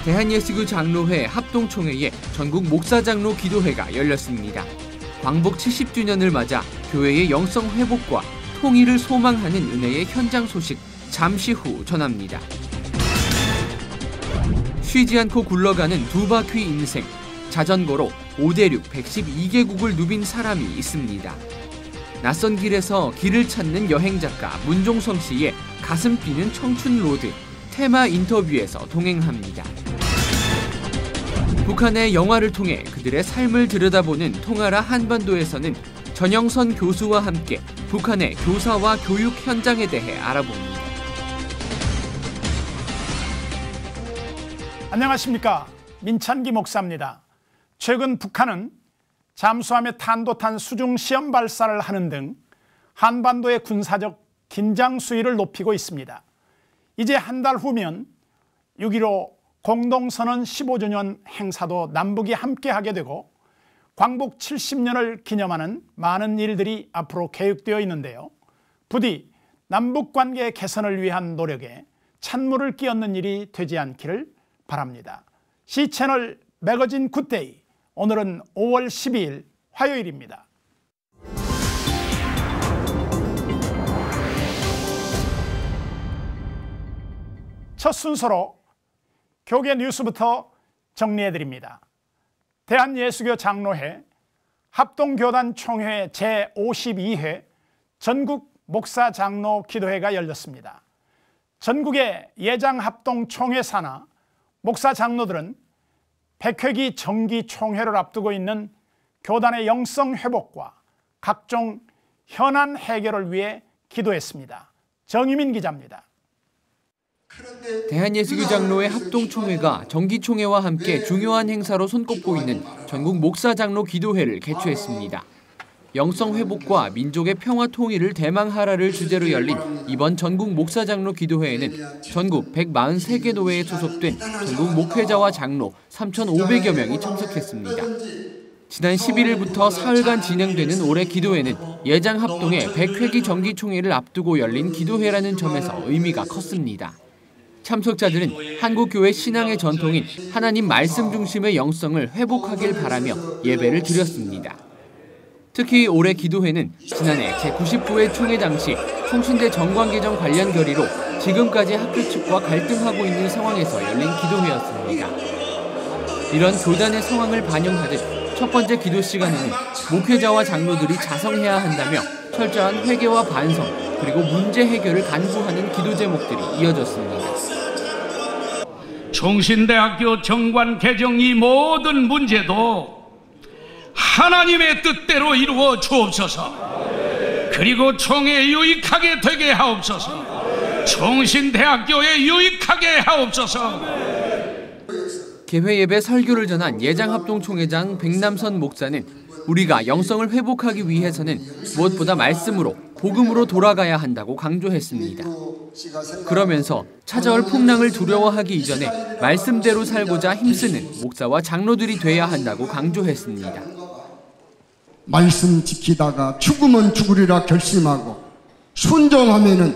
대한예수교 장로회 합동총회에 전국 목사장로 기도회가 열렸습니다. 광복 70주년을 맞아 교회의 영성 회복과 통일을 소망하는 은혜의 현장 소식 잠시 후 전합니다. 쉬지 않고 굴러가는 두 바퀴 인생, 자전거로 5대륙 112개국을 누빈 사람이 있습니다. 낯선 길에서 길을 찾는 여행작가 문종성 씨의 가슴 뛰는 청춘 로드 테마 인터뷰에서 동행합니다. 북한의 영화를 통해 그들의 삶을 들여다보는 통하라 한반도에서는 전영선 교수와 함께 북한의 교사와 교육 현장에 대해 알아봅니다. 안녕하십니까. 민찬기 목사입니다. 최근 북한은 잠수함의 탄도탄 수중 시험 발사를 하는 등 한반도의 군사적 긴장 수위를 높이고 있습니다. 이제 한 달 후면 6.15 공동선언 15주년 행사도 남북이 함께하게 되고 광복 70년을 기념하는 많은 일들이 앞으로 계획되어 있는데요. 부디 남북관계 개선을 위한 노력에 찬물을 끼얹는 일이 되지 않기를 바랍니다. C채널 매거진 굿데이, 오늘은 5월 12일 화요일입니다. 첫 순서로 교계 뉴스부터 정리해드립니다. 대한예수교 장로회 합동교단 총회 제52회 전국 목사 장로 기도회가 열렸습니다. 전국의 예장 합동 총회 산하 목사 장로들은 100회기 정기 총회를 앞두고 있는 교단의 영성 회복과 각종 현안 해결을 위해 기도했습니다. 정유민 기자입니다. 대한예수교 장로회 합동총회가 정기총회와 함께 중요한 행사로 손꼽고 있는 전국 목사장로 기도회를 개최했습니다. 영성회복과 민족의 평화 통일을 대망하라를 주제로 열린 이번 전국 목사장로 기도회에는 전국 143개 노회에 소속된 전국 목회자와 장로 3,500여 명이 참석했습니다. 지난 11일부터 사흘간 진행되는 올해 기도회는 예장 합동의 100회기 정기총회를 앞두고 열린 기도회라는 점에서 의미가 컸습니다. 참석자들은 한국교회 신앙의 전통인 하나님 말씀 중심의 영성을 회복하길 바라며 예배를 드렸습니다. 특히 올해 기도회는 지난해 제99회 총회 당시 통신대 정관 개정 관련 결의로 지금까지 학교 측과 갈등하고 있는 상황에서 열린 기도회였습니다. 이런 교단의 상황을 반영하듯 첫 번째 기도 시간에는 목회자와 장로들이 자성해야 한다며 철저한 회개와 반성, 그리고 문제 해결을 간구하는 기도 제목들이 이어졌습니다. 총신대학교 정관 개정 이 모든 문제도 하나님의 뜻대로 이루어 주옵소서. 그리고 총회에 유익하게 되게 하옵소서. 총신대학교에 유익하게 하옵소서. 개회 예배 설교를 전한 예장합동총회장 백남선 목사는 우리가 영성을 회복하기 위해서는 무엇보다 말씀으로, 복음으로 돌아가야 한다고 강조했습니다. 그러면서 찾아올 풍랑을 두려워하기 이전에 말씀대로 살고자 힘쓰는 목사와 장로들이 돼야 한다고 강조했습니다. 말씀 지키다가 죽으면 죽으리라 결심하고 순종하면은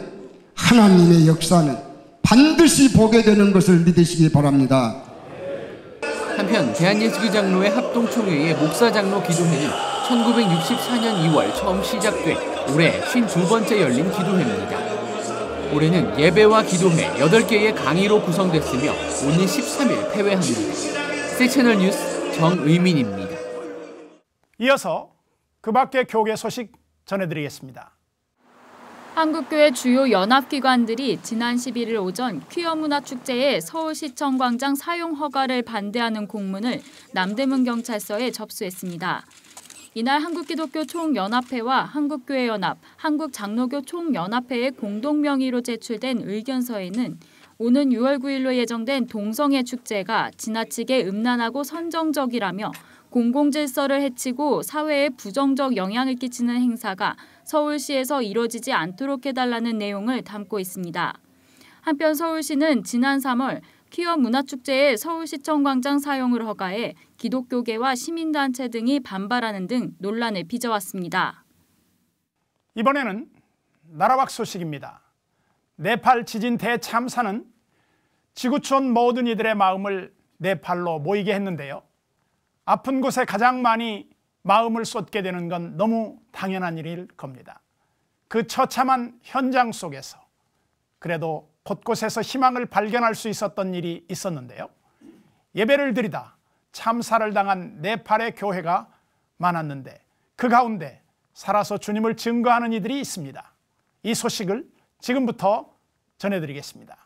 하나님의 역사는 반드시 보게 되는 것을 믿으시기 바랍니다. 한편 대한예수교 장로회 합동총회의 목사장로 기도회는 1964년 2월 처음 시작돼 올해 52번째 열린 기도회입니다. 올해는 예배와 기도회 8개의 강의로 구성됐으며 오는 13일 폐회합니다. C채널 뉴스 정의민입니다. 이어서 그 밖의 교계 소식 전해드리겠습니다. 한국교회 주요 연합기관들이 지난 11일 오전 퀴어 문화축제의 서울시청 광장 사용 허가를 반대하는 공문을 남대문 경찰서에 접수했습니다. 이날 한국기독교 총연합회와 한국교회연합, 한국장로교 총연합회의 공동 명의로 제출된 의견서에는 오는 6월 9일로 예정된 동성애 축제가 지나치게 음란하고 선정적이라며 공공질서를 해치고 사회에 부정적 영향을 끼치는 행사가 서울시에서 이뤄지지 않도록 해달라는 내용을 담고 있습니다. 한편 서울시는 지난 3월 퀴어 문화축제의 서울시청 광장 사용을 허가해 기독교계와 시민단체 등이 반발하는 등 논란을 빚어왔습니다. 이번에는 나라 밖 소식입니다. 네팔 지진 대참사는 지구촌 모든 이들의 마음을 네팔로 모이게 했는데요. 아픈 곳에 가장 많이 마음을 쏟게 되는 건 너무 당연한 일일 겁니다. 그 처참한 현장 속에서 그래도 곳곳에서 희망을 발견할 수 있었던 일이 있었는데요. 예배를 드리다 참사를 당한 네팔의 교회가 많았는데 그 가운데 살아서 주님을 증거하는 이들이 있습니다. 이 소식을 지금부터 전해드리겠습니다.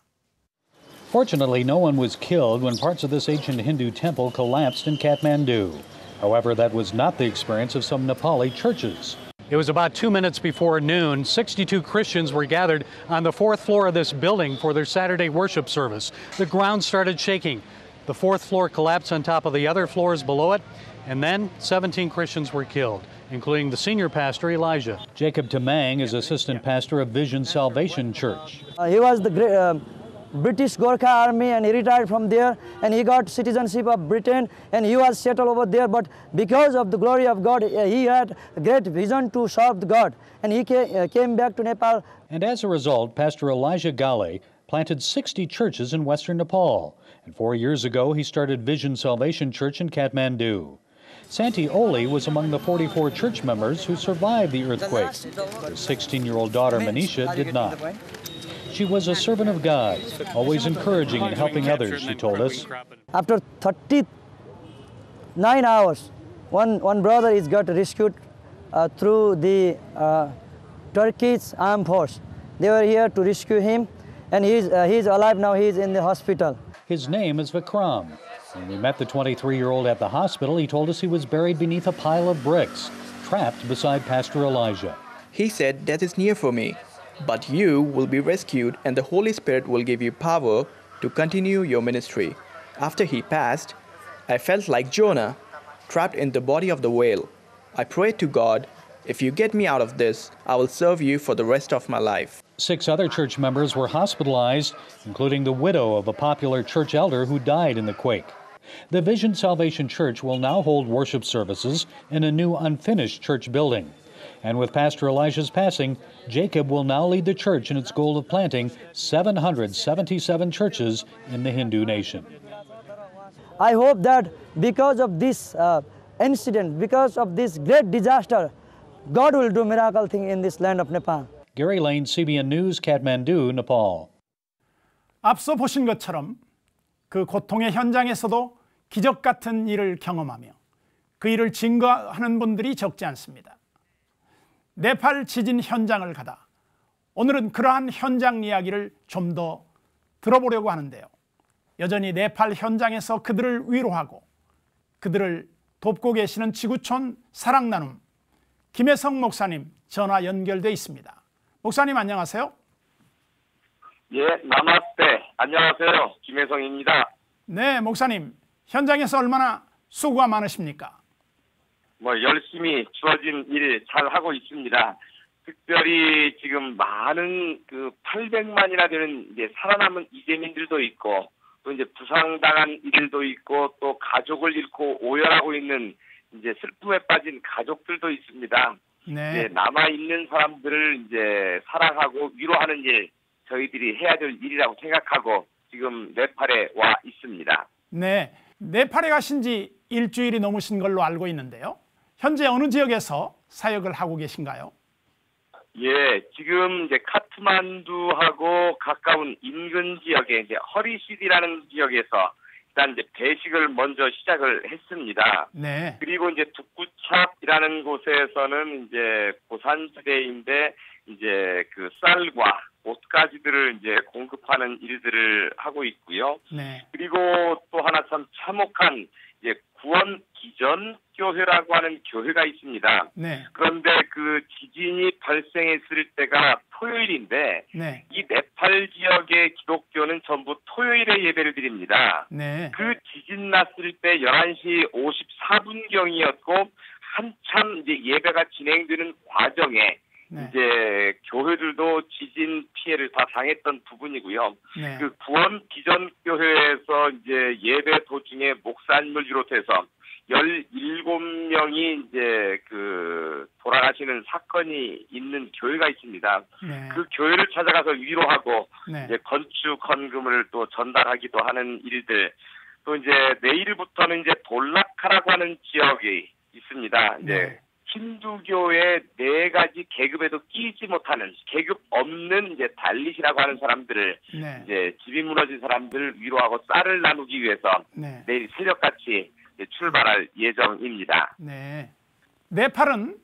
Fortunately, no one was killed when parts of this ancient Hindu temple collapsed in Kathmandu. However, that was not the experience of some Nepali churches. It was about 2 minutes before noon. 62 Christians were gathered on the 4th floor of this building for their Saturday worship service. The ground started shaking. The 4th floor collapsed on top of the other floors below it, and then 17 Christians were killed, including the senior pastor, Elijah. Jacob Tamang is assistant pastor of Vision Salvation Church. He was the great, British Gorkha army, and he retired from there, and he got citizenship of Britain, and he was settled over there. But because of the glory of God, he had a great vision to serve God, and he came back to Nepal. And as a result, Pastor Elijah Gale planted 60 churches in western Nepal. And 4 years ago, he started Vision Salvation Church in Kathmandu. Santi Oli was among the 44 church members who survived the earthquake. Her 16-year-old daughter, Manisha, did not. She was a servant of God, always encouraging and helping others, she told us. After 39 hours, one brother is got rescued through the Turkish armed force. They were here to rescue him, and he's alive now. He's in the hospital. His name is Vikram. When we met the 23-year-old at the hospital, he told us he was buried beneath a pile of bricks, trapped beside Pastor Elijah. He said, "Death is near for me, but you will be rescued, and the Holy Spirit will give you power to continue your ministry." After he passed, I felt like Jonah, trapped in the body of the whale. I prayed to God, "If you get me out of this, I will serve you for the rest of my life." 6 other church members were hospitalized, including the widow of a popular church elder who died in the quake. The Vision Salvation Church will now hold worship services in a new unfinished church building. And with Pastor Elijah's passing, Jacob will now lead the church in its goal of planting 777 churches in the Hindu nation. I hope that because of this incident, because of this great disaster, God will do miracle thing in this land of Nepal. Gary Lane, CBN News, Kathmandu, Nepal. 앞서 보신 것처럼 그 고통의 현장에서도 기적 같은 일을 경험하며 그 일을 증거하는 분들이 적지 않습니다. 네팔 지진 현장을 가다 오늘은 그러한 현장 이야기를 좀 더 들어보려고 하는데요. 여전히 네팔 현장에서 그들을 위로하고 그들을 돕고 계시는 지구촌 사랑나눔 김혜성 목사님 전화 연결돼 있습니다. 목사님 안녕하세요. 예, 나마스테. 안녕하세요. 김혜성입니다. 네, 목사님. 현장에서 얼마나 수고가 많으십니까? 열심히 주어진 일 잘 하고 있습니다. 특별히 지금 많은 800만이나 되는 이제 살아남은 이재민들도 있고 또 이제 부상당한 이들도 있고 또 가족을 잃고 오열하고 있는 이제 슬픔에 빠진 가족들도 있습니다. 네. 남아 있는 사람들을 이제 사랑하고 위로하는 일 저희들이 해야 될 일이라고 생각하고 지금 네팔에 와 있습니다. 네, 네팔에 가신 지 일주일이 넘으신 걸로 알고 있는데요. 현재 어느 지역에서 사역을 하고 계신가요? 예, 지금 이제 카트만두하고 가까운 인근 지역에 이제 허리시디라는 지역에서 일단 이제 배식을 먼저 시작을 했습니다. 네. 그리고 이제 두쿠찹이라는 곳에서는 이제 고산지대인데 이제 그 쌀과 옷가지들을 이제 공급하는 일들을 하고 있고요. 네. 그리고 또 하나 참 참혹한 이제 구원 기전 교회라고 하는 교회가 있습니다. 네. 그런데 그 지진이 발생했을 때가 토요일인데 네. 이 네팔 지역의 기독교는 전부 토요일에 예배를 드립니다. 네. 그 지진 났을 때 11시 54분경이었고 한참 이제 예배가 진행되는 과정에 네. 이제 교회들도 지진 피해를 다 당했던 부분이고요. 네. 그 구원 기전 교회에서 이제 예배 도중에 목사님을 비롯해서 17명이 이제 그 돌아가시는 사건이 있는 교회가 있습니다. 네. 그 교회를 찾아가서 위로하고 네. 이제 건축 헌금을 또 전달하기도 하는 일들. 또 이제 내일부터는 이제 돌라카라고 하는 지역이 있습니다. 이제 네. 힌두교의 4가지 계급에도 끼지 못하는 계급 없는 이제 달릿이라고 하는 사람들을 네. 이제 집이 무너진 사람들을 위로하고 쌀을 나누기 위해서 네. 내일 새벽같이 출발할 예정입니다. 네. 네팔은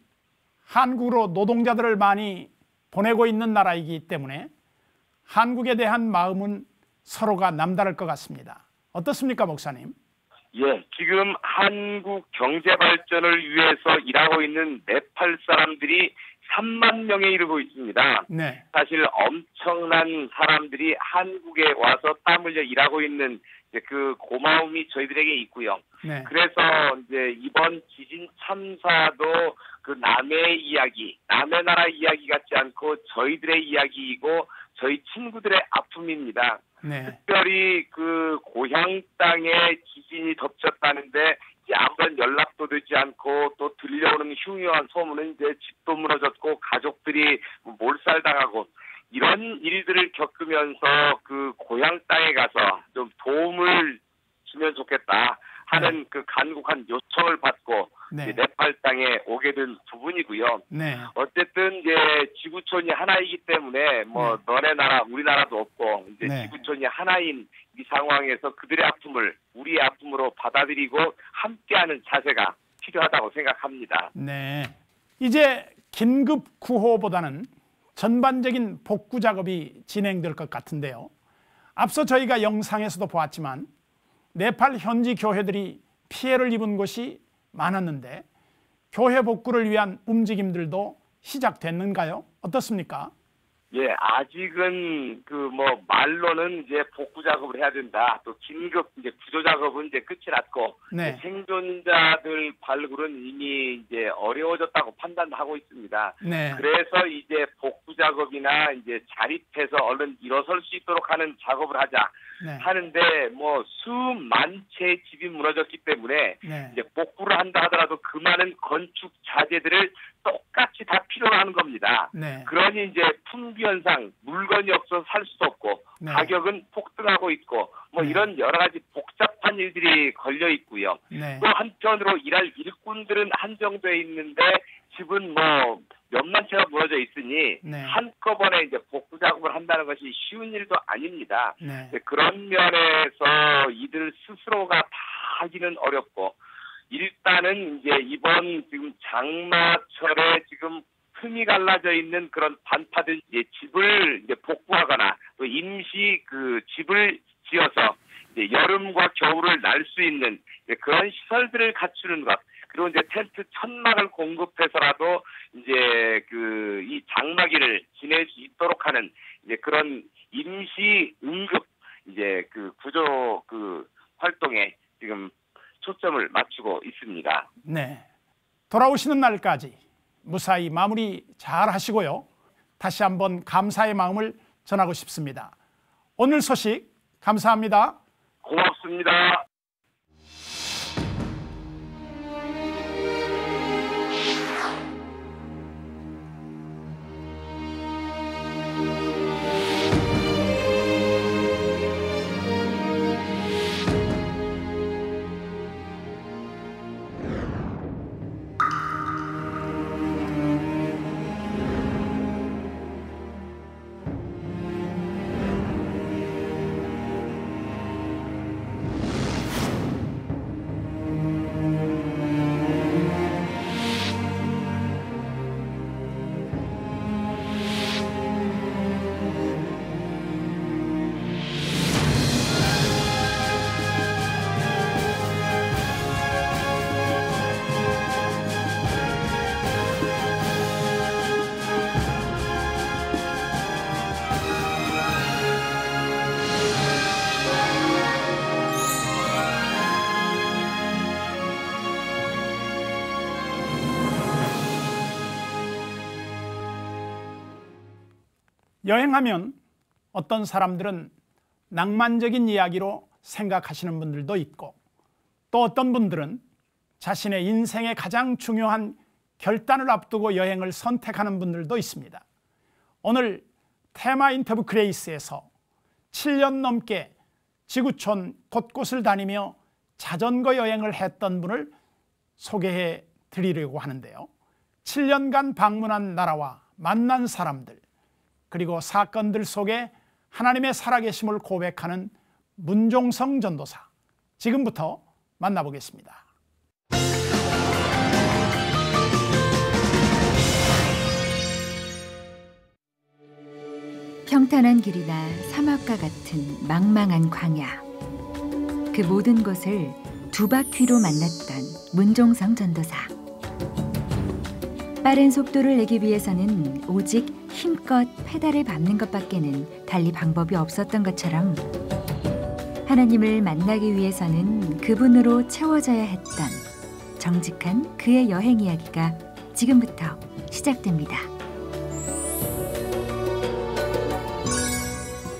한국으로 노동자들을 많이 보내고 있는 나라이기 때문에 한국에 대한 마음은 서로가 남다를 것 같습니다. 어떻습니까, 목사님? 예, 지금 한국 경제 발전을 위해서 일하고 있는 네팔 사람들이 3만 명에 이르고 있습니다. 네. 사실 엄청난 사람들이 한국에 와서 땀 흘려 일하고 있는 이제 그 고마움이 저희들에게 있고요. 네. 그래서 이제 이번 지진 참사도 그 남의 이야기, 남의 나라 이야기 같지 않고 저희들의 이야기이고 저희 친구들의 아픔입니다. 네. 특별히 그 고향 땅에 지진이 덮쳤다는데 이제 아무런 연락도 되지 않고 또 들려오는 흉흉한 소문은 이제 집도 무너졌고 가족들이 몰살당하고 이런 일들을 겪으면서 그 고향 땅에 가서 좀 도움을 주면 좋겠다 하는 그 간곡한 요청을 받고 네. 네팔 땅에 오게 된 부분이고요. 네. 어쨌든 이제 지구촌이 하나이기 때문에 뭐 너네 나라 우리나라도 없고 이제 네. 지구촌이 하나인 이 상황에서 그들의 아픔을 우리의 아픔으로 받아들이고 함께하는 자세가 필요하다고 생각합니다. 네. 이제 긴급 구호보다는 전반적인 복구 작업이 진행될 것 같은데요. 앞서 저희가 영상에서도 보았지만 네팔 현지 교회들이 피해를 입은 곳이 많았는데 교회 복구를 위한 움직임들도 시작됐는가요? 어떻습니까? 예, 아직은 그 뭐 말로는 이제 복구 작업을 해야 된다. 또 긴급 이제 구조 작업은 이제 끝이 났고 네. 생존자들 발굴은 이미 이제 어려워졌다고 판단하고 있습니다. 네. 그래서 이제 복구 작업이나 이제 자립해서 얼른 일어설 수 있도록 하는 작업을 하자 네. 하는데 뭐 수만 채의 집이 무너졌기 때문에 네. 이제 복구를 한다 하더라도 그 많은 건축 자재들을 똑같이 다 필요로 하는 겁니다. 네. 그러니 이제 품귀 현상, 물건이 없어서 살 수도 없고 네. 가격은 폭등하고 있고 뭐 네. 이런 여러 가지 복잡한 일들이 걸려 있고요. 네. 또 한편으로 일할 일꾼들은 한정돼 있는데 집은 뭐 몇만 채가 무너져 있으니 네. 한꺼번에 이제 복구 작업을 한다는 것이 쉬운 일도 아닙니다. 네. 그런 면에서 이들 스스로가 다 하기는 어렵고 일단은 이제 이번 지금 장마철에 지금 틈이 갈라져 있는 그런 반파된 이제 집을 이제 복구하거나 또 임시 그 집을 지어서 이제 여름과 겨울을 날 수 있는 그런 시설들을 갖추는 것. 그리고 이제 텐트 천막을 공급해서라도 이제 그 이 장마기를 지낼 수 있도록 하는 이제 그런 임시 응급 이제 그 구조 그 활동에 지금 초점을 맞추고 있습니다. 네. 돌아오시는 날까지 무사히 마무리 잘 하시고요. 다시 한번 감사의 마음을 전하고 싶습니다. 오늘 소식 감사합니다. 고맙습니다. 여행하면 어떤 사람들은 낭만적인 이야기로 생각하시는 분들도 있고 또 어떤 분들은 자신의 인생의 가장 중요한 결단을 앞두고 여행을 선택하는 분들도 있습니다. 오늘 테마 인터뷰 그레이스에서 7년 넘게 지구촌 곳곳을 다니며 자전거 여행을 했던 분을 소개해 드리려고 하는데요. 7년간 방문한 나라와 만난 사람들, 그리고 사건들 속에 하나님의 살아계심을 고백하는 문종성 전도사, 지금부터 만나보겠습니다. 평탄한 길이나 사막과 같은 망망한 광야, 그 모든 것을 두 바퀴로 만났던 문종성 전도사. 빠른 속도를 내기 위해서는 오직 힘껏 페달을 밟는 것밖에는 달리 방법이 없었던 것처럼 하나님을 만나기 위해서는 그분으로 채워져야 했던 정직한 그의 여행 이야기가 지금부터 시작됩니다.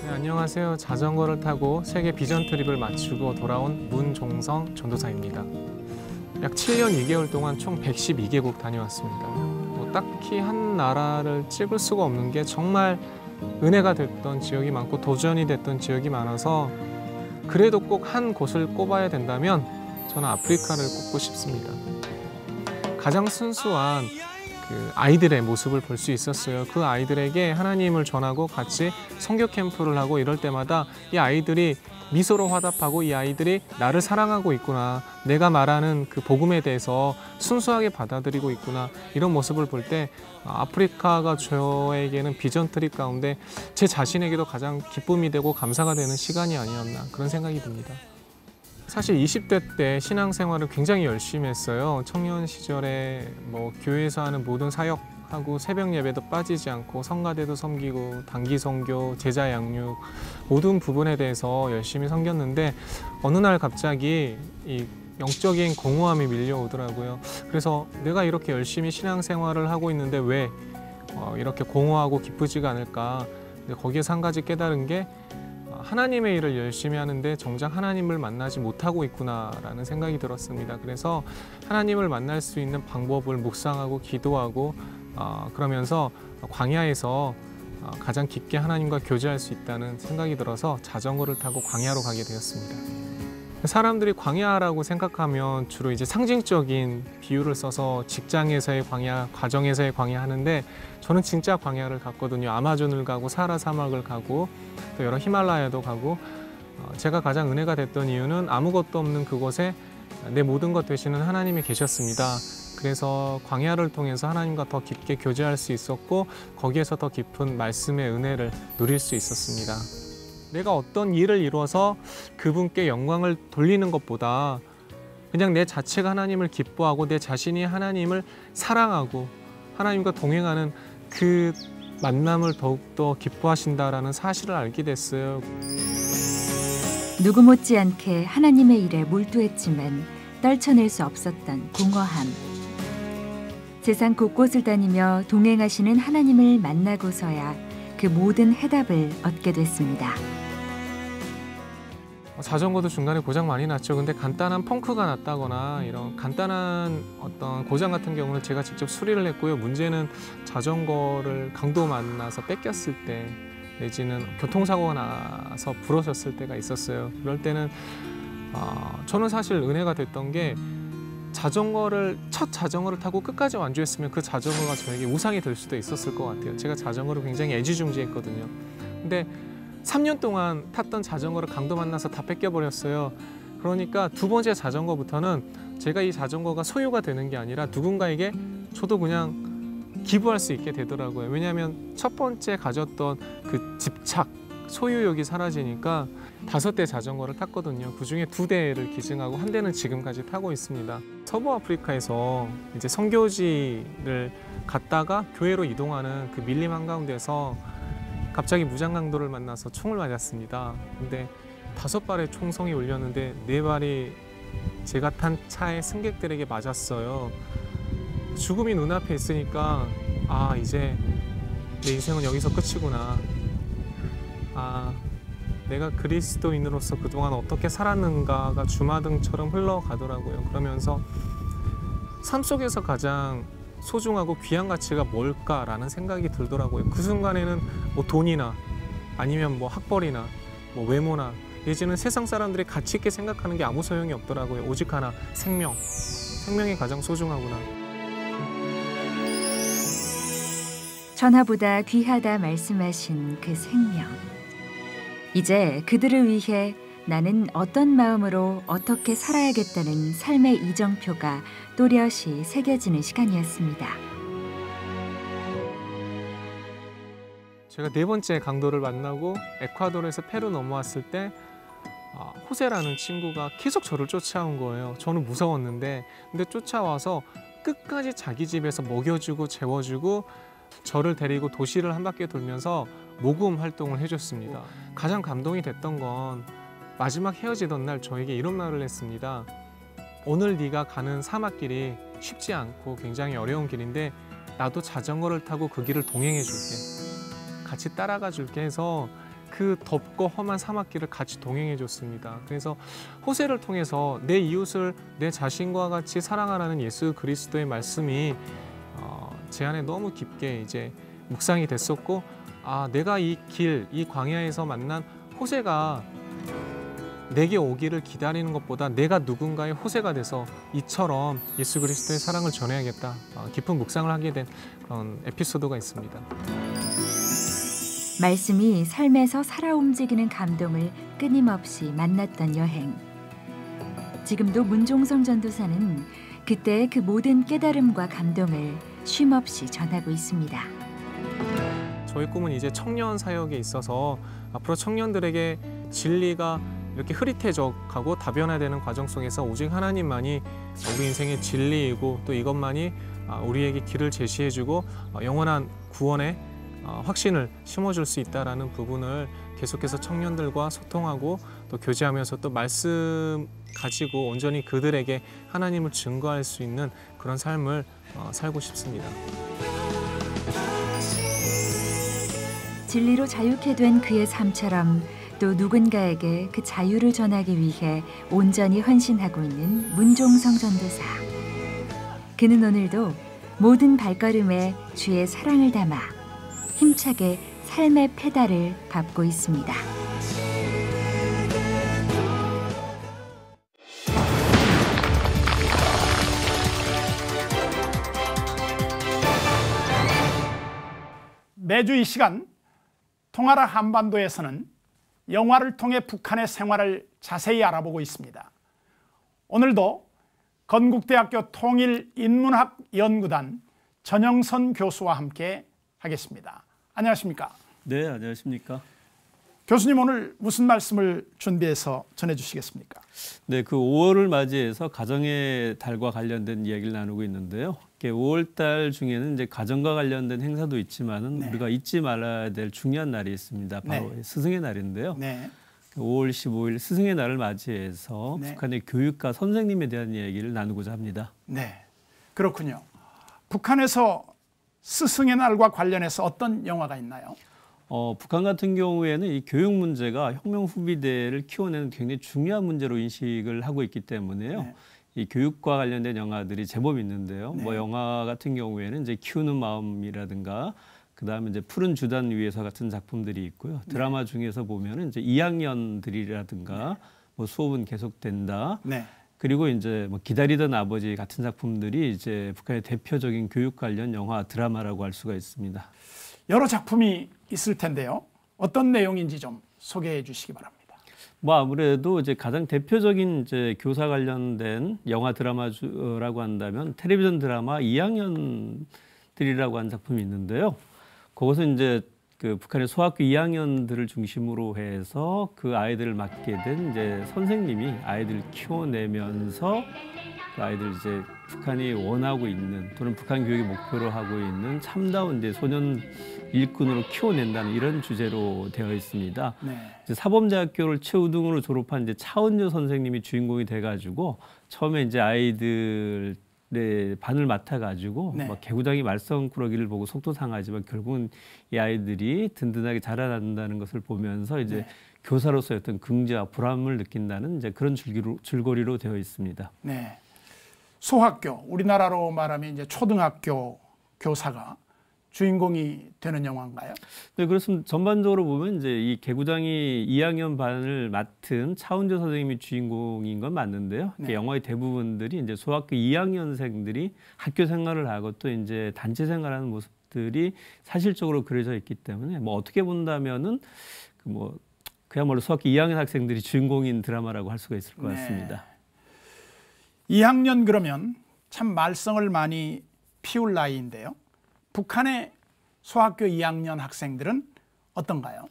네, 안녕하세요. 자전거를 타고 세계 비전 트립을 마치고 돌아온 문종성 전도사입니다. 약 7년 2개월 동안 총 112개국 다녀왔습니다. 딱히 한 나라를 찍을 수가 없는 게 정말 은혜가 됐던 지역이 많고 도전이 됐던 지역이 많아서 그래도 꼭 한 곳을 꼽아야 된다면 저는 아프리카를 꼽고 싶습니다. 가장 순수한 그 아이들의 모습을 볼 수 있었어요. 그 아이들에게 하나님을 전하고 같이 선교 캠프를 하고 이럴 때마다 이 아이들이 미소로 화답하고 이 아이들이 나를 사랑하고 있구나, 내가 말하는 그 복음에 대해서 순수하게 받아들이고 있구나, 이런 모습을 볼 때 아프리카가 저에게는 비전 트립 가운데 제 자신에게도 가장 기쁨이 되고 감사가 되는 시간이 아니었나, 그런 생각이 듭니다. 사실 20대 때 신앙생활을 굉장히 열심히 했어요. 청년 시절에 교회에서 하는 모든 사역하고 새벽 예배도 빠지지 않고 성가대도 섬기고 단기 선교, 제자 양육 모든 부분에 대해서 열심히 섬겼는데 어느 날 갑자기 이 영적인 공허함이 밀려오더라고요. 그래서 내가 이렇게 열심히 신앙생활을 하고 있는데 왜 이렇게 공허하고 기쁘지가 않을까. 거기에서 한 가지 깨달은 게 하나님의 일을 열심히 하는데 정작 하나님을 만나지 못하고 있구나라는 생각이 들었습니다. 그래서 하나님을 만날 수 있는 방법을 묵상하고 기도하고 그러면서 광야에서 가장 깊게 하나님과 교제할 수 있다는 생각이 들어서 자전거를 타고 광야로 가게 되었습니다. 사람들이 광야라고 생각하면 주로 이제 상징적인 비유를 써서 직장에서의 광야, 가정에서의 광야 하는데 저는 진짜 광야를 갔거든요. 아마존을 가고 사하라 사막을 가고 또 여러 히말라야도 가고 제가 가장 은혜가 됐던 이유는 아무것도 없는 그곳에 내 모든 것 되시는 하나님이 계셨습니다. 그래서 광야를 통해서 하나님과 더 깊게 교제할 수 있었고 거기에서 더 깊은 말씀의 은혜를 누릴 수 있었습니다. 내가 어떤 일을 이루어서 그분께 영광을 돌리는 것보다 그냥 내 자체가 하나님을 기뻐하고 내 자신이 하나님을 사랑하고 하나님과 동행하는 그 만남을 더욱더 기뻐하신다라는 사실을 알게 됐어요. 누구 못지않게 하나님의 일에 몰두했지만 떨쳐낼 수 없었던 공허함. 세상 곳곳을 다니며 동행하시는 하나님을 만나고서야 그 모든 해답을 얻게 됐습니다. 자전거도 중간에 고장 많이 났죠. 근데 간단한 펑크가 났다거나 이런 간단한 어떤 고장 같은 경우는 제가 직접 수리를 했고요. 문제는 자전거를 강도 만나서 뺏겼을 때 내지는 교통사고가 나서 부러졌을 때가 있었어요. 그럴 때는 저는 사실 은혜가 됐던 게 첫 자전거를 타고 끝까지 완주했으면 그 자전거가 저에게 우상이 될 수도 있었을 것 같아요. 제가 자전거를 굉장히 애지중지했거든요. 근데 3년 동안 탔던 자전거를 강도 만나서 다 뺏겨버렸어요. 그러니까 두 번째 자전거부터는 제가 이 자전거가 소유가 되는 게 아니라 누군가에게 저도 그냥 기부할 수 있게 되더라고요. 왜냐하면 첫 번째 가졌던 그 집착, 소유욕이 사라지니까 5대 자전거를 탔거든요. 그중에 2대를 기증하고 1대는 지금까지 타고 있습니다. 서부 아프리카에서 이제 선교지를 갔다가 교회로 이동하는 그 밀림 한가운데서 갑자기 무장강도를 만나서 총을 맞았습니다. 근데 5발의 총성이 울렸는데 4발이 제가 탄 차의 승객들에게 맞았어요. 죽음이 눈앞에 있으니까 이제 내 인생은 여기서 끝이구나. 내가 그리스도인으로서 그동안 어떻게 살았는가가 주마등처럼 흘러가더라고요. 그러면서 삶 속에서 가장 소중하고 귀한 가치가 뭘까라는 생각이 들더라고요. 그 순간에는 뭐 돈이나 아니면 뭐 학벌이나 뭐 외모나 내지는 세상 사람들이 가치 있게 생각하는 게 아무 소용이 없더라고요. 오직 하나, 생명. 생명이 가장 소중하구나. 천하보다 귀하다 말씀하신 그 생명. 이제 그들을 위해 나는 어떤 마음으로 어떻게 살아야겠다는 삶의 이정표가 또렷이 새겨지는 시간이었습니다. 제가 4번째 강도를 만나고 에콰도르에서 페루 넘어왔을 때 호세라는 친구가 계속 저를 쫓아온 거예요. 저는 무서웠는데 근데 쫓아와서 끝까지 자기 집에서 먹여주고 재워주고 저를 데리고 도시를 한 바퀴 돌면서 모금 활동을 해줬습니다. 가장 감동이 됐던 건 마지막 헤어지던 날 저에게 이런 말을 했습니다. 오늘 네가 가는 사막길이 쉽지 않고 굉장히 어려운 길인데 나도 자전거를 타고 그 길을 동행해 줄게. 같이 따라가 줄게 해서 그 덥고 험한 사막길을 같이 동행해 줬습니다. 그래서 호세를 통해서 내 이웃을 내 자신과 같이 사랑하라는 예수 그리스도의 말씀이 제 안에 너무 깊게 이제 묵상이 됐었고 내가 이 길, 이 광야에서 만난 호세가 내게 오기를 기다리는 것보다 내가 누군가의 호세가 돼서 이처럼 예수 그리스도의 사랑을 전해야겠다. 깊은 묵상을 하게 된 그런 에피소드가 있습니다. 말씀이 삶에서 살아 움직이는 감동을 끊임없이 만났던 여행. 지금도 문종성 전도사는 그때의 그 모든 깨달음과 감동을 쉼없이 전하고 있습니다. 저희 꿈은 이제 청년 사역에 있어서 앞으로 청년들에게 진리가 이렇게 흐릿해져가고 다변화되는 과정 속에서 오직 하나님만이 우리 인생의 진리이고 또 이것만이 우리에게 길을 제시해주고 영원한 구원의 확신을 심어줄 수 있다는 부분을 계속해서 청년들과 소통하고 또 교제하면서 또 말씀 가지고 온전히 그들에게 하나님을 증거할 수 있는 그런 삶을 살고 싶습니다. 진리로 자유케 된 그의 삶처럼 또 누군가에게 그 자유를 전하기 위해 온전히 헌신하고 있는 문종성 전도사. 그는 오늘도 모든 발걸음에 주의 사랑을 담아 힘차게 삶의 페달을 밟고 있습니다. 매주 이 시간 통하라 한반도에서는 영화를 통해 북한의 생활을 자세히 알아보고 있습니다. 오늘도 건국대학교 통일인문학연구단 전영선 교수와 함께 하겠습니다. 안녕하십니까? 네, 안녕하십니까? 교수님 오늘 무슨 말씀을 준비해서 전해주시겠습니까? 네, 그 5월을 맞이해서 가정의 달과 관련된 이야기를 나누고 있는데요. 5월 달 중에는 이제 가정과 관련된 행사도 있지만은 우리가 잊지 말아야 될 중요한 날이 있습니다. 바로 스승의 날인데요. 5월 15일 스승의 날을 맞이해서 북한의 교육과 선생님에 대한 이야기를 나누고자 합니다. 네, 그렇군요. 북한에서 스승의 날과 관련해서 어떤 영화가 있나요? 북한 같은 경우에는 이 교육 문제가 혁명 후비대를 키워내는 굉장히 중요한 문제로 인식을 하고 있기 때문에요. 이 교육과 관련된 영화들이 제법 있는데요. 뭐 영화 같은 경우에는 이제 키우는 마음이라든가 그다음에 이제 푸른 주단 위에서 같은 작품들이 있고요. 드라마 중에서 보면은 이제 2학년들이라든가 뭐 수업은 계속된다. 그리고 이제 뭐 기다리던 아버지 같은 작품들이 이제 북한의 대표적인 교육 관련 영화 드라마라고 할 수가 있습니다. 여러 작품이 있을 텐데요. 어떤 내용인지 좀 소개해 주시기 바랍니다. 뭐 아무래도 이제 가장 대표적인 이제 교사 관련된 영화 드라마라고 한다면 텔레비전 드라마 2학년들이라고 하는 작품이 있는데요. 그것은 이제 그 북한의 소학교 2학년들을 중심으로 해서 그 아이들을 맡게 된 이제 선생님이 아이들을 키워내면서 그 아이들 이제 북한이 원하고 있는 또는 북한 교육의 목표로 하고 있는 참다운 이제 소년 일꾼으로 키워낸다는 이런 주제로 되어 있습니다. 이제 사범대학교를 최우등으로 졸업한 이제 차은효 선생님이 주인공이 돼가지고 처음에 이제 아이들의 반을 맡아가지고 막 개구장이 말썽꾸러기를 보고 속도 상하지만 결국은 이 아이들이 든든하게 자라난다는 것을 보면서 이제 교사로서의 어떤 긍지와 보람을 느낀다는 이제 그런 줄거리로 되어 있습니다. 네. 소학교, 우리나라로 말하면 이제 초등학교 교사가 주인공이 되는 영화인가요? 네, 그렇습니다. 전반적으로 보면 이제 이 개구장이 2학년 반을 맡은 차은조 선생님이 주인공인 건 맞는데요. 네. 영화의 대부분들이 이제 소학교 2학년생들이 학교 생활을 하고 또 이제 단체 생활하는 모습들이 사실적으로 그려져 있기 때문에 뭐 어떻게 본다면은 그야말로 소학교 2학년 학생들이 주인공인 드라마라고 할 수가 있을 것 같습니다. 2학년 그러면 참 말썽을 많이 피울 나이인데요. 북한의 소학교 2학년 학생들은 어떤가요?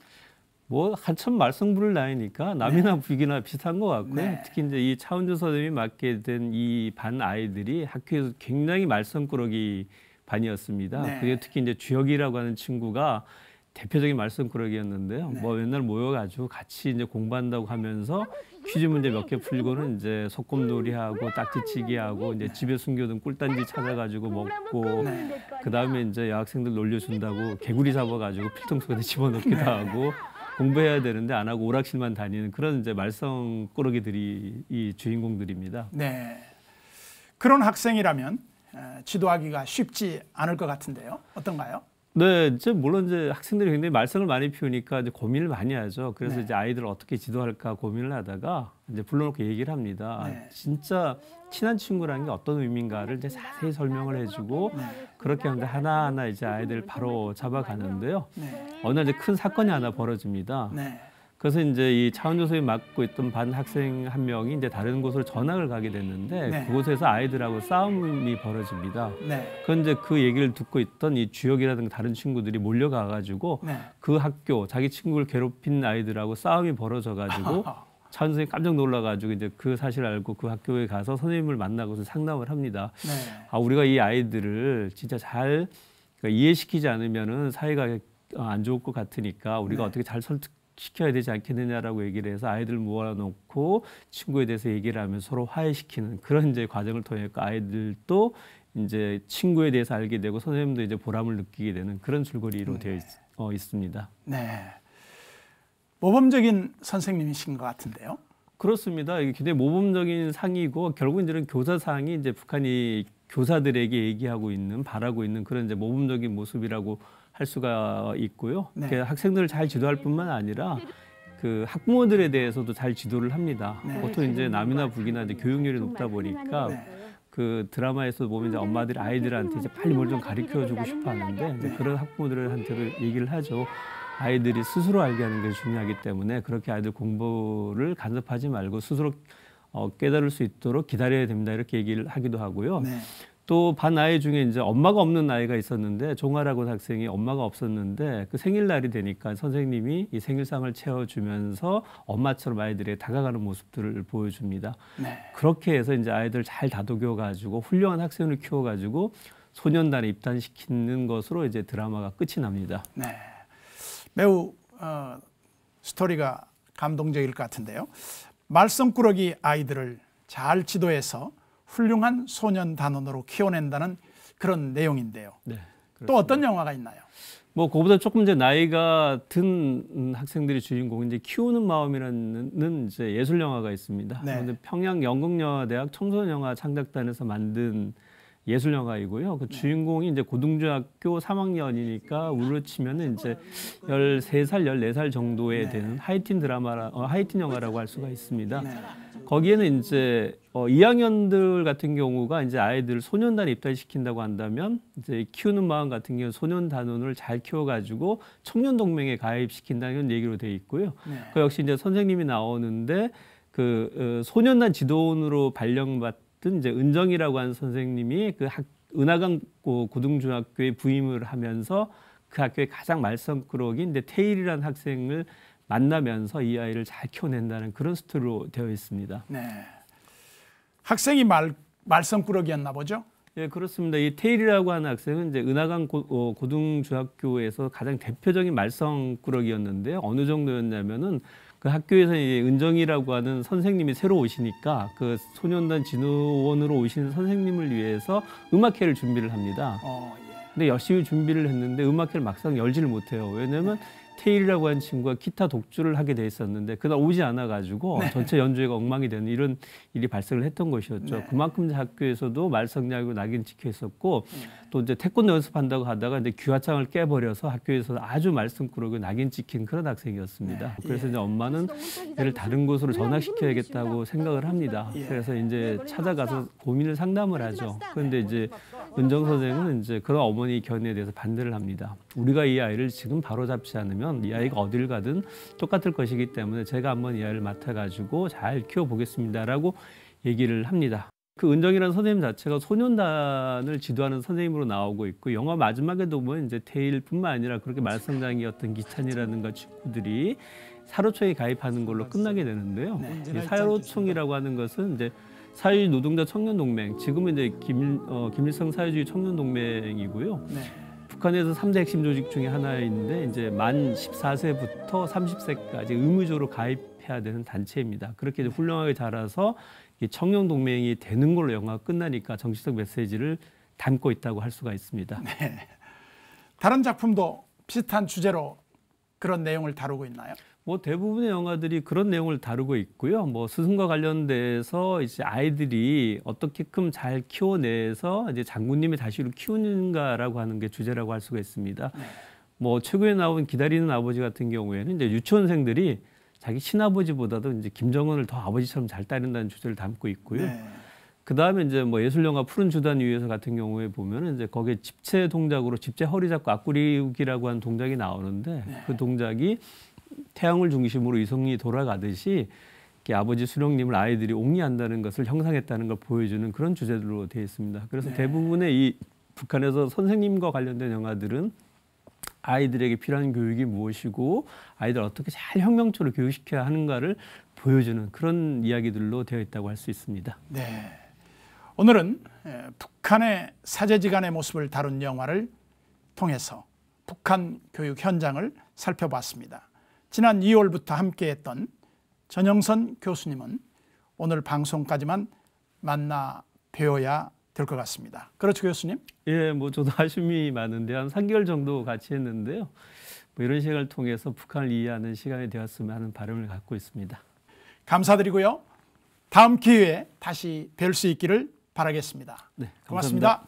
뭐 한참 말썽 부를 나이니까 남이나 북이나 비슷한 것 같고요. 네. 특히 이제 이 차은조 선생님이 맡게 된 이 반 아이들이 학교에서 굉장히 말썽꾸러기 반이었습니다. 네. 그게 특히 이제 주혁이라고 하는 친구가 대표적인 말썽꾸러기였는데요. 네. 뭐 맨날 모여가지고 같이 이제 공부한다고 하면서 퀴즈 문제 몇 개 풀고는 이제 소꿉놀이하고 딱지치기하고 이제 집에 숨겨둔 꿀단지 찾아가지고 먹고 그 다음에 이제 여학생들 놀려준다고 개구리 잡아가지고 필통 속에 집어넣기도 하고 공부해야 되는데 안 하고 오락실만 다니는 그런 이제 말썽꾸러기들이 이 주인공들입니다. 네, 그런 학생이라면 지도하기가 쉽지 않을 것 같은데요. 어떤가요? 네, 이제 물론 이제 학생들이 굉장히 말썽을 많이 피우니까 이제 고민을 많이 하죠. 그래서 이제 아이들을 어떻게 지도할까 고민을 하다가 이제 불러놓고 얘기를 합니다. 진짜 친한 친구라는 게 어떤 의미인가를 이제 자세히 설명을 해주고 그렇게 하는데 하나하나 이제 아이들 바로 잡아가는데요. 어느 날 이제 큰 사건이 하나 벌어집니다. 그래서 이제 이 차은조 선생님이 맡고 있던 반 학생 한 명이 이제 다른 곳으로 전학을 가게 됐는데 그곳에서 아이들하고 싸움이 벌어집니다. 그런데 그 얘기를 듣고 있던 이 주혁이라든가 다른 친구들이 몰려가가지고 그 학교 자기 친구를 괴롭힌 아이들하고 싸움이 벌어져가지고 차은조 선생님 깜짝 놀라가지고 이제 그 사실을 알고 그 학교에 가서 선생님을 만나고서 상담을 합니다. 아, 우리가 이 아이들을 진짜 잘 이해시키지 않으면은 사이가 안 좋을 것 같으니까 우리가 어떻게 잘 시켜야 되지 않겠느냐라고 얘기를 해서 아이들 모아놓고 친구에 대해서 얘기를 하면서 서로 화해시키는 그런 이제 과정을 통해 아이들도 이제 친구에 대해서 알게 되고 선생님도 이제 보람을 느끼게 되는 그런 줄거리로 되어 있습니다. 네, 모범적인 선생님이신 것 같은데요. 그렇습니다. 이게 굉장히 모범적인 상이고 결국 이제는 교사상이 이제 북한이 교사들에게 얘기하고 있는 바라고 있는 그런 이제 모범적인 모습이라고 할 수가 있고요. 학생들을 잘 지도할 뿐만 아니라 그 학부모들에 대해서도 잘 지도를 합니다. 보통 이제 남이나 북이나 이제 교육률이 높다 보니까 그 드라마에서 보면 이제 엄마들이 아이들한테 이제 빨리 뭘 좀 가르쳐주고 싶어 하는데 그런 학부모들한테도 얘기를 하죠. 아이들이 스스로 알게 하는 게 중요하기 때문에 그렇게 아이들 공부를 간섭하지 말고 스스로 깨달을 수 있도록 기다려야 됩니다. 이렇게 얘기를 하기도 하고요. 또 반 아이 중에 이제 엄마가 없는 아이가 있었는데 종아라고 하는 학생이 엄마가 없었는데 그 생일날이 되니까 선생님이 이 생일상을 채워주면서 엄마처럼 아이들에게 다가가는 모습들을 보여줍니다. 그렇게 해서 이제 아이들 잘 다독여가지고 훌륭한 학생을 키워가지고 소년단에 입단시키는 것으로 이제 드라마가 끝이 납니다. 네, 매우 스토리가 감동적일 것 같은데요. 말썽꾸러기 아이들을 잘 지도해서 훌륭한 소년 단원으로 키워낸다는 그런 내용인데요. 또 어떤 영화가 있나요? 뭐 그보다 조금 이제 나이가 든 학생들이 주인공 이제 키우는 마음이라는 이제 예술 영화가 있습니다. 그런데 평양 연극영화대학 청소년영화 창작단에서 만든 예술 영화이고요. 그 주인공이 이제 고등중학교 3학년이니까 우리로 치면은 이제 13살, 14살 정도에 되는 하이틴 하이틴 영화라고 할 수가 있습니다. 거기에는 이제 2학년들 같은 경우가 이제 아이들 소년단에 입단시킨다고 한다면 이제 키우는 마음 같은 경우 소년 단원을 잘 키워가지고 청년 동맹에 가입시킨다는 얘기로 되어 있고요. 그 역시 이제 선생님이 나오는데 그 소년단 지도원으로 발령받 이제 은정이라고 하는 선생님이 그 은하강 고등중학교에 부임을 하면서 그 학교의 가장 말썽꾸러기인 태일이라는 학생을 만나면서 이 아이를 잘 키워낸다는 그런 스토리로 되어 있습니다. 네, 학생이 말썽꾸러기였나 보죠? 예, 그렇습니다. 이 태일이라고 하는 학생은 이제 은하강 고등중학교에서 가장 대표적인 말썽꾸러기였는데 어느 정도였냐면은 그 학교에서 이제 은정이라고 하는 선생님이 새로 오시니까 그 소년단 진호원으로 오시는 선생님을 위해서 음악회를 준비를 합니다. 근데 열심히 준비를 했는데 음악회를 막상 열지를 못해요. 왜냐하면 테일이라고 하는 친구가 기타 독주를 하게 돼 있었는데 그날 오지 않아가지고 네. 전체 연주회가 엉망이 되는 이런 일이 발생을 했던 것이었죠. 네. 그만큼 학교에서도 말썽냐고 낙인 찍혀 있었고 또 이제 태권도 연습한다고 하다가 이제 귀화창을 깨버려서 학교에서 아주 말썽꾸러기 낙인 찍힌 그런 학생이었습니다. 네. 그래서 이제 엄마는 얘를 다른 곳으로 전학시켜야겠다고 생각을 합니다. 그래서 이제 찾아가서 고민을 상담을 하죠. 그런데 이제 은정 선생은 이제 그런 어머니 견해에 대해서 반대를 합니다. 우리가 이 아이를 지금 바로 잡지 않으면 이 아이가 어딜 가든 똑같을 것이기 때문에 제가 한번 이 아이를 맡아가지고 잘 키워보겠습니다라고 얘기를 합니다. 그 은정이라는 선생님 자체가 소년단을 지도하는 선생님으로 나오고 있고 영화 마지막에도 보면 이제 테일뿐만 아니라 그렇게 말썽장이었던 기찬이라든가 친구들이 사로총에 가입하는 걸로 끝나게 되는데요. 이 사로총이라고 하는 것은 이제 사회주의 노동자 청년동맹, 지금은 이제 김일성 사회주의 청년동맹이고요. 네. 북한에서 3대 핵심 조직 중에 하나인데 이제 만 14세부터 30세까지 의무적으로 가입해야 되는 단체입니다. 그렇게 이제 훌륭하게 자라서 이 청년동맹이 되는 걸로 영화가 끝나니까 정치적 메시지를 담고 있다고 할 수가 있습니다. 네. 다른 작품도 비슷한 주제로 그런 내용을 다루고 있나요? 뭐 대부분의 영화들이 그런 내용을 다루고 있고요. 뭐 스승과 관련돼서 이제 아이들이 어떻게끔 잘 키워내서 이제 장군님이 다시로 키우는가라고 하는 게 주제라고 할 수가 있습니다. 네. 뭐 최근에 나온 기다리는 아버지 같은 경우에는 이제 유치원생들이 자기 친아버지보다도 이제 김정은을 더 아버지처럼 잘 따른다는 주제를 담고 있고요. 네. 그 다음에 이제 뭐 예술영화 푸른 주단 위에서 같은 경우에 보면은 이제 거기에 집체 동작으로 집체 허리 잡고 앞구리기라고 하는 동작이 나오는데 네. 그 동작이 태양을 중심으로 이성이 돌아가듯이 아버지 수령님을 아이들이 옹리한다는 것을 형상했다는 걸 보여주는 그런 주제들로 되어 있습니다. 그래서 네. 대부분의 이 북한에서 선생님과 관련된 영화들은 아이들에게 필요한 교육이 무엇이고 아이들 어떻게 잘 혁명적으로 교육시켜야 하는가를 보여주는 그런 이야기들로 되어 있다고 할 수 있습니다. 네. 오늘은 북한의 사제지간의 모습을 다룬 영화를 통해서 북한 교육 현장을 살펴봤습니다. 지난 2월부터 함께했던 전영선 교수님은 오늘 방송까지만 만나 뵈어야 될 것 같습니다. 그렇죠, 교수님? 예, 뭐 저도 아쉬움이 많은데 한 3개월 정도 같이 했는데요. 뭐 이런 시간을 통해서 북한을 이해하는 시간이 되었으면 하는 바람을 갖고 있습니다. 감사드리고요. 다음 기회에 다시 뵐 수 있기를 바라겠습니다. 네, 고맙습니다.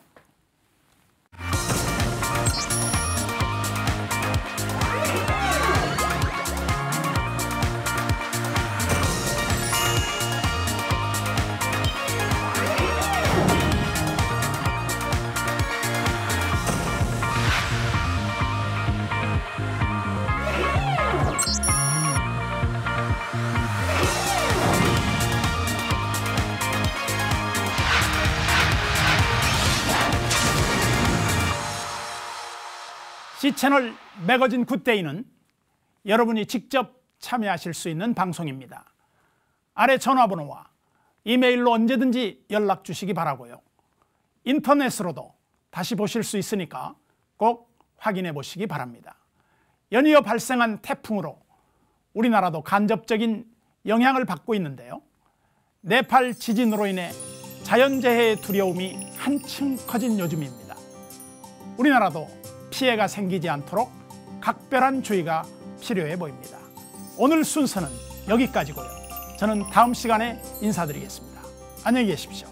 C채널 매거진 굿데이는 여러분이 직접 참여하실 수 있는 방송입니다. 아래 전화번호와 이메일로 언제든지 연락 주시기 바라고요. 인터넷으로도 다시 보실 수 있으니까 꼭 확인해 보시기 바랍니다. 연이어 발생한 태풍으로 우리나라도 간접적인 영향을 받고 있는데요. 네팔 지진으로 인해 자연재해의 두려움이 한층 커진 요즘입니다. 우리나라도 피해가 생기지 않도록 각별한 주의가 필요해 보입니다. 오늘 순서는 여기까지고요. 저는 다음 시간에 인사드리겠습니다. 안녕히 계십시오.